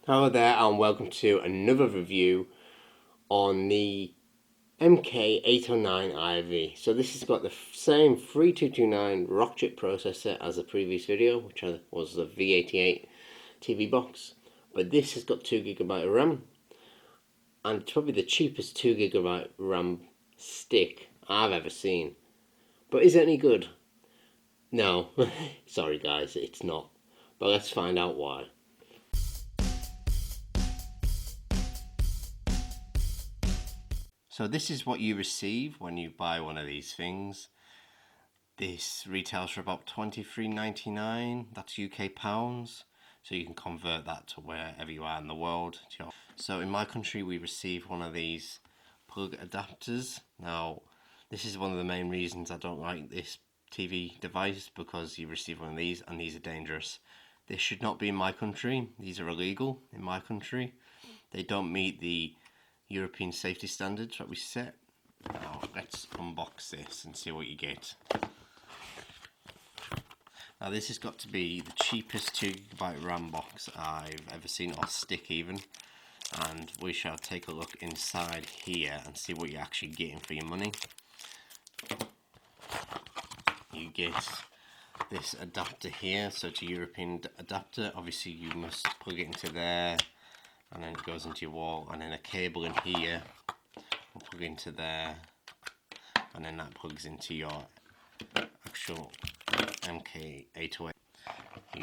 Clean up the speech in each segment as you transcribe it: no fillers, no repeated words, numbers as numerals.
Hello there and welcome to another review on the MK809IV. So this has got the same 3229 ROCKCHIP processor as the previous video, which was the V88 TV box. But this has got 2GB of RAM and it's probably the cheapest 2GB RAM stick I've ever seen. But is it any good? No, sorry guys, it's not. But let's find out why. So this is what you receive when you buy one of these things. This retails for about £23.99, that's UK pounds. So you can convert that to wherever you are in the world. So in my country we receive one of these plug adapters. Now this is one of the main reasons I don't like this TV device, because you receive one of these and these are dangerous. This should not be in my country. These are illegal in my country. They don't meet the European safety standards that we set. Now let's unbox this and see what you get. Now this has got to be the cheapest 2GB RAM box I've ever seen, or stick even, and we shall take a look inside here and see what you're actually getting for your money. You get this adapter here, so it's a European adapter. Obviously you must plug it into there, and then it goes into your wall, and then a cable in here will plug into there, and then that plugs into your actual MK808.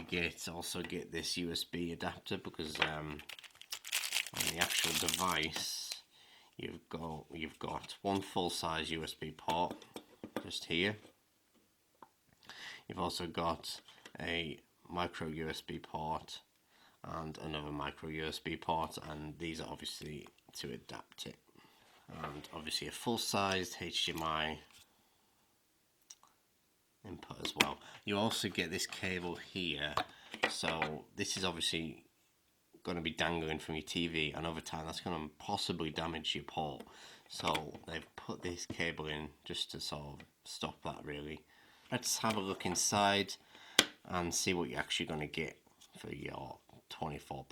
You also get this USB adapter, because on the actual device you've got one full-size USB port just here. You've also got a micro USB port and another micro USB port, and these are obviously to adapt it, and obviously a full-sized HDMI input as well. You also get this cable here, so this is obviously going to be dangling from your TV, and over time that's going to possibly damage your port, so they've put this cable in just to sort of stop that really. Let's have a look inside and see what you're actually going to get for your £24.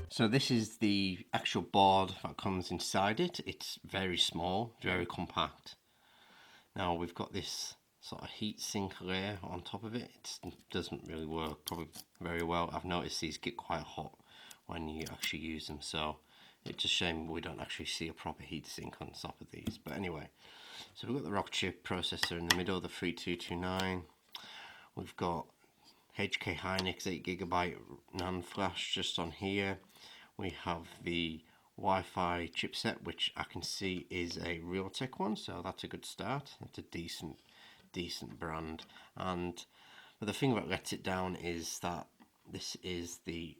So this is the actual board that comes inside it. It's very small, very compact. Now we've got this sort of heat sink layer on top of it. It doesn't really work probably very well. I've noticed these get quite hot when you actually use them, so it's a shame we don't actually see a proper heat sink on top of these. But anyway, so we've got the ROCKCHIP processor in the middle, the 3229. We've got HK Hynix 8GB NAND flash just on here. We have the Wi-Fi chipset, which I can see is a Realtek one, so that's a good start. It's a decent brand. But the thing that lets it down is that this is the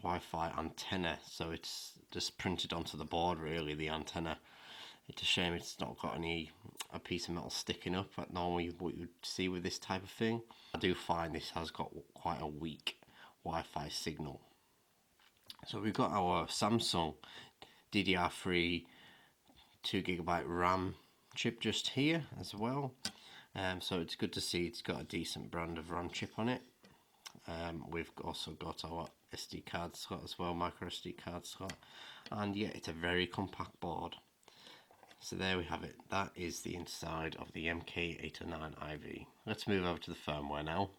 Wi-Fi antenna, so it's just printed onto the board really, the antenna. It's a shame it's not got a piece of metal sticking up like normally what you would see with this type of thing. I do find this has got quite a weak Wi-Fi signal. So we've got our Samsung DDR3 2GB RAM chip just here as well. So it's good to see it's got a decent brand of RAM chip on it. We've also got our SD card slot as well, micro SD card slot, and yeah, it's a very compact board. So there we have it. That is the inside of the MK809IV. Let's move over to the firmware now.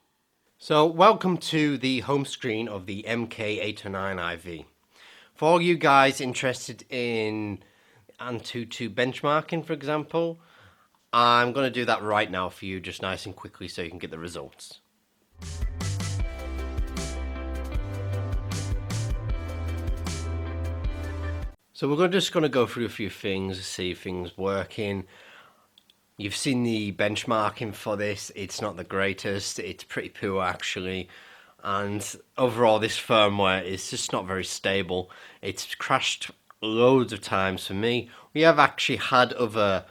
So welcome to the home screen of the MK809IV. For all you guys interested in Antutu benchmarking, for example, I'm going to do that right now for you, just nice and quickly, so you can get the results. So we're just going to go through a few things, see if things working. You've seen the benchmarking for this. It's not the greatest. It's pretty poor actually. And overall this firmware is just not very stable. It's crashed loads of times for me. We have actually had other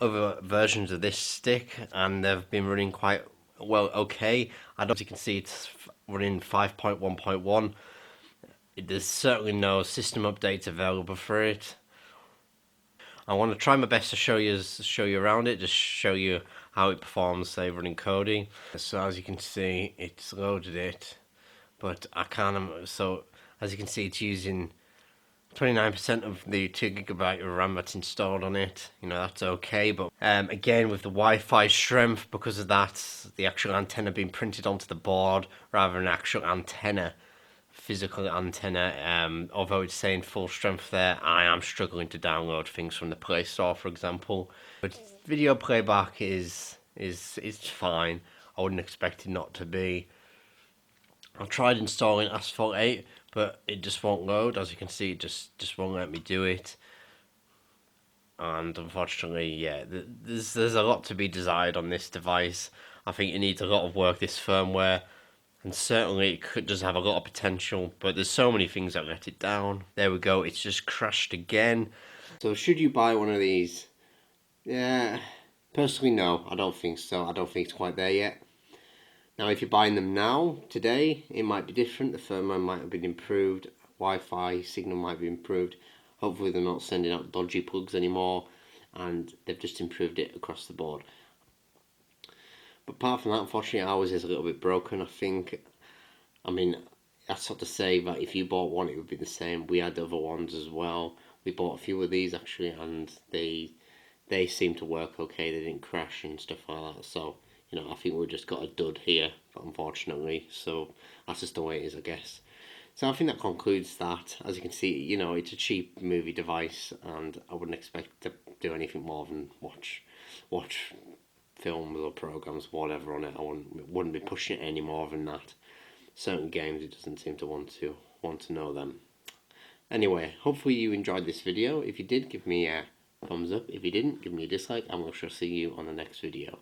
versions of this stick and they've been running quite well okay. I don't know if you can see it's running 5.1.1. There's certainly no system updates available for it. I want to try my best to show you around it, just show you how it performs, say, running Kodi. So as you can see, it's loaded it, but I can't. So as you can see, it's using 29% of the 2GB of RAM that's installed on it. You know, that's okay, but again, with the Wi-Fi strength, because of that, the actual antenna being printed onto the board rather than actual antenna, physical antenna, although it's saying full strength there, I am struggling to download things from the Play Store, for example. But video playback is fine. I wouldn't expect it not to be. I tried installing Asphalt 8, but it just won't load. As you can see, it just won't let me do it. And unfortunately, yeah, there's a lot to be desired on this device. I think it needs a lot of work, this firmware, and certainly it could just have a lot of potential, but there's so many things that let it down. There we go, it's just crashed again. So should you buy one of these? Yeah, personally no, I don't think so. I don't think it's quite there yet. Now, if you're buying them now, today, it might be different. The firmware might have been improved. Wi-Fi signal might be improved. Hopefully they're not sending out dodgy plugs anymore, and they've just improved it across the board. But apart from that, unfortunately, ours is a little bit broken, I think. I mean, that's not to say that if you bought one, it would be the same. We had other ones as well. We bought a few of these, actually, and they seem to work okay. They didn't crash and stuff like that, so... You know, I think we've just got a dud here, unfortunately. So that's just the way it is, I guess. So I think that concludes that. As you can see, you know, it's a cheap movie device, and I wouldn't expect to do anything more than watch films or programs, whatever on it. I wouldn't be pushing it any more than that. Certain games, it doesn't seem to want to know them. Anyway, hopefully you enjoyed this video. If you did, give me a thumbs up. If you didn't, give me a dislike, and we shall see you on the next video.